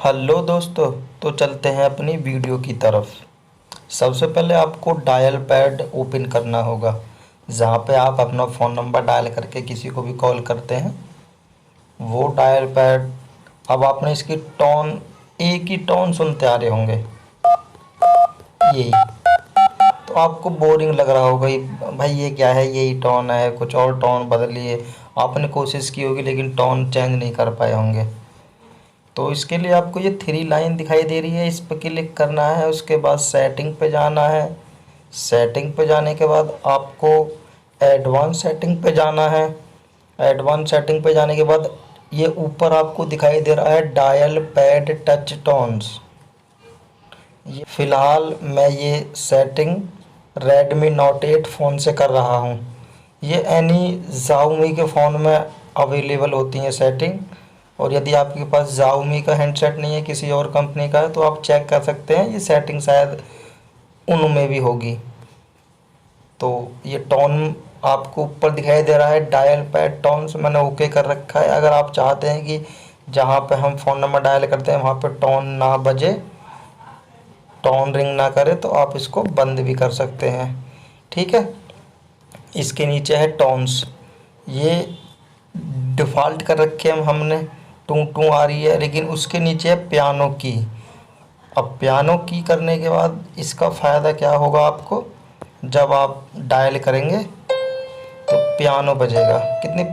Hello दोस्तों। तो चलते हैं अपनी वीडियो की तरफ। सबसे पहले आपको डायल पैड ओपन करना होगा, जहाँ पे आप अपना फ़ोन नंबर डायल करके किसी को भी कॉल करते हैं। वो डायल पैड, अब आपने इसकी टोन, एक ही टोन सुनते आ रहे होंगे, यही। तो आपको बोरिंग लग रहा होगा, भाई ये क्या है, यही टोन है, कुछ और टोन बदलिए। आपने कोशिश की होगी लेकिन टोन चेंज नहीं कर पाए होंगे। तो इसके लिए आपको ये थ्री लाइन दिखाई दे रही है, इस पर क्लिक करना है। उसके बाद सेटिंग पे जाना है। सेटिंग पे जाने के बाद आपको एडवांस सेटिंग पे जाना है। एडवांस सेटिंग पे जाने के बाद ये ऊपर आपको दिखाई दे रहा है डायल पैड टच टोन्स। ये फ़िलहाल मैं ये सेटिंग रेडमी नोट 8 फ़ोन से कर रहा हूँ। ये एनी Xiaomi के फ़ोन में अवेलेबल होती हैं सेटिंग। और यदि आपके पास Xiaomi का हैंडसेट नहीं है, किसी और कंपनी का है, तो आप चेक कर सकते हैं, ये सेटिंग शायद उनमें भी होगी। तो ये टोन आपको ऊपर दिखाई दे रहा है, डायल पैड टोन्स मैंने ओके कर रखा है। अगर आप चाहते हैं कि जहाँ पे हम फ़ोन नंबर डायल करते हैं वहाँ पे टोन ना बजे, टोन रिंग ना करे, तो आप इसको बंद भी कर सकते हैं। ठीक है। इसके नीचे है टोन्स, ये डिफ़ॉल्ट कर रखे हैं हमने, टू टू आ रही है, लेकिन उसके नीचे है पियानो की। अब पियानो की करने के बाद इसका फ़ायदा क्या होगा आपको, जब आप डायल करेंगे तो पियानो बजेगा। कितनी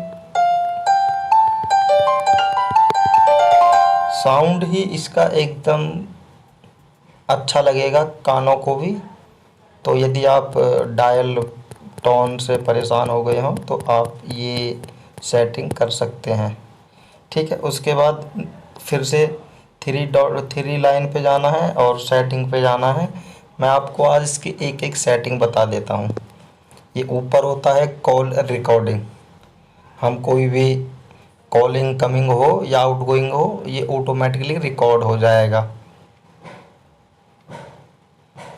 साउंड ही इसका एकदम अच्छा लगेगा कानों को भी। तो यदि आप डायल टोन से परेशान हो गए हों तो आप ये सेटिंग कर सकते हैं। ठीक है। उसके बाद फिर से थ्री लाइन पे जाना है और सेटिंग पे जाना है। मैं आपको आज इसकी एक एक सेटिंग बता देता हूँ। ये ऊपर होता है कॉल रिकॉर्डिंग। हम कोई भी कॉल इनकमिंग हो या आउटगोइंग हो, ये ऑटोमेटिकली रिकॉर्ड हो जाएगा।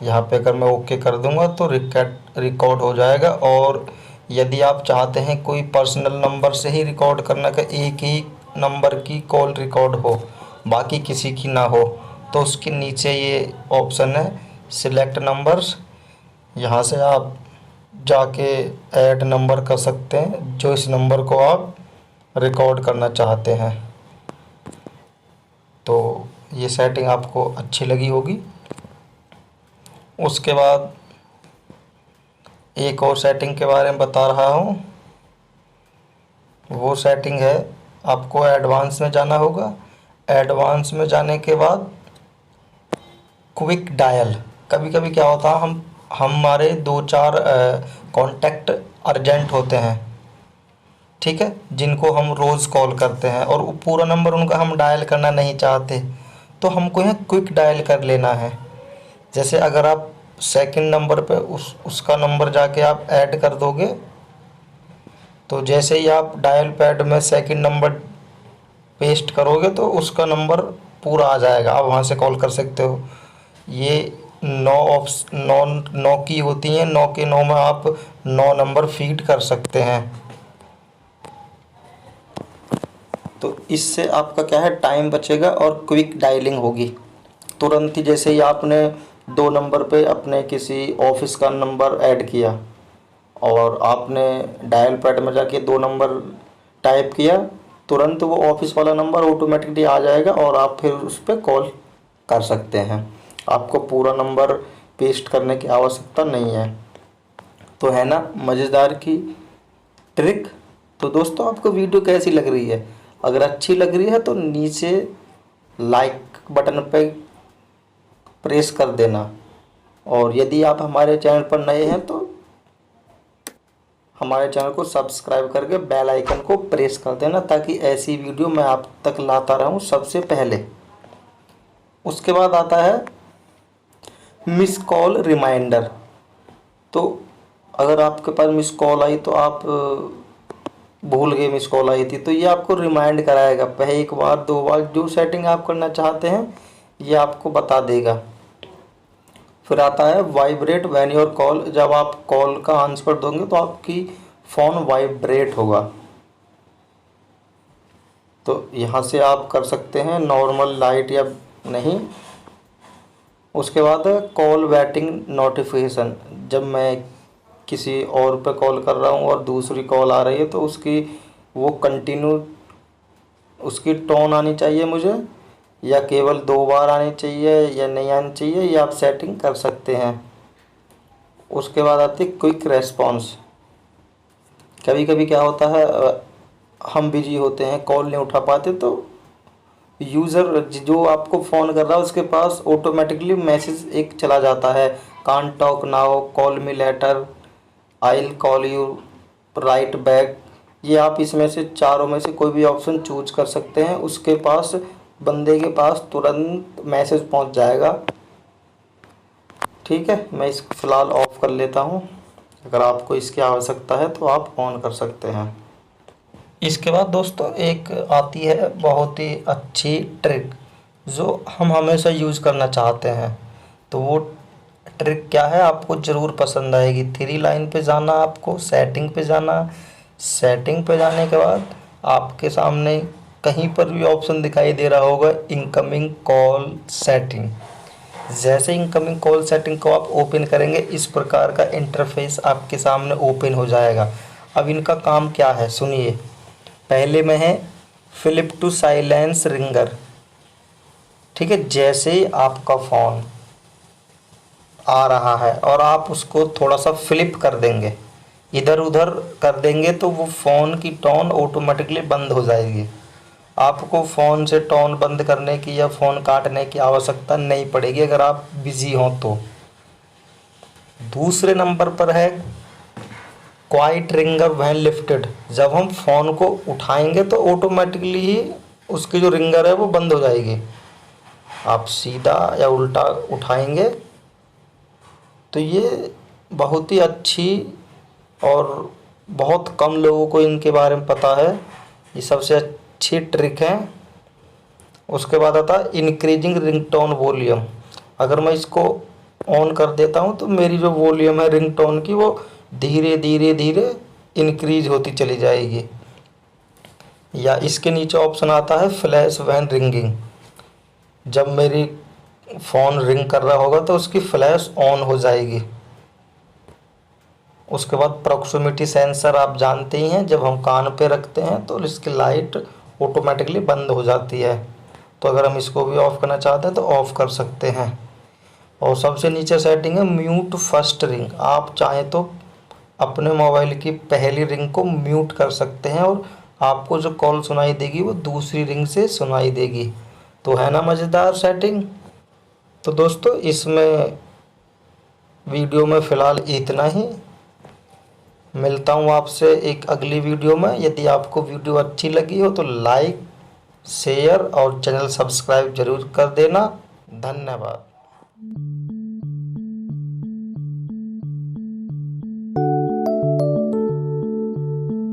यहाँ पे अगर मैं ओके कर दूंगा तो रिकॉर्ड हो जाएगा। और यदि आप चाहते हैं कोई पर्सनल नंबर से ही रिकॉर्ड करना, का एक ही नंबर की कॉल रिकॉर्ड हो, बाकी किसी की ना हो, तो उसके नीचे ये ऑप्शन है सिलेक्ट नंबर्स। यहाँ से आप जाके ऐड नंबर कर सकते हैं जो इस नंबर को आप रिकॉर्ड करना चाहते हैं। तो ये सेटिंग आपको अच्छी लगी होगी। उसके बाद एक और सेटिंग के बारे में बता रहा हूँ। वो सेटिंग है, आपको एडवांस में जाना होगा। एडवांस में जाने के बाद क्विक डायल, कभी कभी क्या होता है, हम हमारे दो चार कॉन्टैक्ट अर्जेंट होते हैं, ठीक है, जिनको हम रोज़ कॉल करते हैं और वो पूरा नंबर उनका हम डायल करना नहीं चाहते, तो हमको यहाँ क्विक डायल कर लेना है। जैसे अगर आप सेकंड नंबर पे उसका नंबर जाके आप ऐड कर दोगे, तो जैसे ही आप डायल पैड में सेकंड नंबर पेस्ट करोगे तो उसका नंबर पूरा आ जाएगा, आप वहाँ से कॉल कर सकते हो। ये नौ नौ की होती हैं, 9 के 9 में आप 9 नंबर फीड कर सकते हैं। तो इससे आपका क्या है, टाइम बचेगा और क्विक डायलिंग होगी। तुरंत ही जैसे ही आपने 2 नंबर पे अपने किसी ऑफिस का नंबर ऐड किया और आपने डायल पैड में जाके 2 नंबर टाइप किया, तुरंत वो ऑफिस वाला नंबर ऑटोमेटिकली आ जाएगा और आप फिर उस पर कॉल कर सकते हैं। आपको पूरा नंबर पेस्ट करने की आवश्यकता नहीं है। तो है ना मज़ेदार की ट्रिक। तो दोस्तों, आपको वीडियो कैसी लग रही है? अगर अच्छी लग रही है तो नीचे लाइक बटन पे प्रेस कर देना। और यदि आप हमारे चैनल पर नए हैं तो हमारे चैनल को सब्सक्राइब करके बेल आइकन को प्रेस कर देना, ताकि ऐसी वीडियो मैं आप तक लाता रहूं सबसे पहले। उसके बाद आता है मिस कॉल रिमाइंडर। तो अगर आपके पास मिस कॉल आई तो आप भूल गए मिस कॉल आई थी, तो ये आपको रिमाइंड कराएगा, पहले 1 बार 2 बार जो सेटिंग आप करना चाहते हैं ये आपको बता देगा। फिर आता है वाइब्रेट व्हेन योर कॉल। जब आप कॉल का आंसर दोगे तो आपकी फ़ोन वाइब्रेट होगा। तो यहाँ से आप कर सकते हैं नॉर्मल लाइट या नहीं। उसके बाद है कॉल वेटिंग नोटिफिकेशन। जब मैं किसी और पे कॉल कर रहा हूँ और दूसरी कॉल आ रही है तो उसकी वो कंटिन्यू उसकी टोन आनी चाहिए मुझे, या केवल 2 बार आनी चाहिए या नहीं आनी चाहिए, ये आप सेटिंग कर सकते हैं। उसके बाद आती है क्विक रेस्पॉन्स। कभी कभी क्या होता है हम बिजी होते हैं, कॉल नहीं उठा पाते, तो यूज़र जो आपको फ़ोन कर रहा है उसके पास ऑटोमेटिकली मैसेज एक चला जाता है, can't talk now, call me later, I will call you right back. ये आप इसमें से चारों में से कोई भी ऑप्शन चूज कर सकते हैं, उसके पास बंदे के पास तुरंत मैसेज पहुंच जाएगा। ठीक है, मैं इसको फ़िलहाल ऑफ़ कर लेता हूं। अगर आपको इसकी आवश्यकता है तो आप ऑन कर सकते हैं। इसके बाद दोस्तों एक आती है बहुत ही अच्छी ट्रिक जो हम हमेशा यूज़ करना चाहते हैं। तो वो ट्रिक क्या है, आपको ज़रूर पसंद आएगी। 3 लाइन पे जाना, आपको सेटिंग पे जाना। सेटिंग पे जाने के बाद आपके सामने कहीं पर भी ऑप्शन दिखाई दे रहा होगा इनकमिंग कॉल सेटिंग। जैसे इनकमिंग कॉल सेटिंग को आप ओपन करेंगे इस प्रकार का इंटरफेस आपके सामने ओपन हो जाएगा। अब इनका काम क्या है सुनिए। पहले में है फ्लिप टू साइलेंस रिंगर। ठीक है, जैसे ही आपका फ़ोन आ रहा है और आप उसको थोड़ा सा फ्लिप कर देंगे, इधर उधर कर देंगे, तो वो फ़ोन की टोन ऑटोमेटिकली बंद हो जाएगी। आपको फ़ोन से टोन बंद करने की या फ़ोन काटने की आवश्यकता नहीं पड़ेगी अगर आप बिज़ी हों तो। दूसरे नंबर पर है क्वाइट रिंगर व्हेन लिफ्टेड। जब हम फ़ोन को उठाएंगे तो ऑटोमेटिकली ही उसकी जो रिंगर है वो बंद हो जाएगी। आप सीधा या उल्टा उठाएंगे तो ये बहुत ही अच्छी और बहुत कम लोगों को इनके बारे में पता है, ये सबसे अच्छी ट्रिक है। उसके बाद आता है इंक्रीजिंग रिंगटोन वॉल्यूम। अगर मैं इसको ऑन कर देता हूँ तो मेरी जो वॉल्यूम है रिंगटोन की वो धीरे धीरे धीरे इंक्रीज होती चली जाएगी। या इसके नीचे ऑप्शन आता है फ्लैश व्हेन रिंगिंग। जब मेरी फ़ोन रिंग कर रहा होगा तो उसकी फ्लैश ऑन हो जाएगी। उसके बाद प्रॉक्सिमिटी सेंसर, आप जानते ही हैं जब हम कान पे रखते हैं तो इसकी लाइट ऑटोमेटिकली बंद हो जाती है। तो अगर हम इसको भी ऑफ़ करना चाहते हैं तो ऑफ़ कर सकते हैं। और सबसे नीचे सेटिंग है म्यूट फर्स्ट रिंग। आप चाहें तो अपने मोबाइल की पहली रिंग को म्यूट कर सकते हैं और आपको जो कॉल सुनाई देगी वो दूसरी रिंग से सुनाई देगी। तो है ना मज़ेदार सेटिंग। तो दोस्तों इसमें वीडियो में फ़िलहाल इतना ही। मिलता हूँ आपसे एक अगली वीडियो में। यदि आपको वीडियो अच्छी लगी हो तो लाइक, शेयर और चैनल सब्सक्राइब जरूर कर देना। धन्यवाद।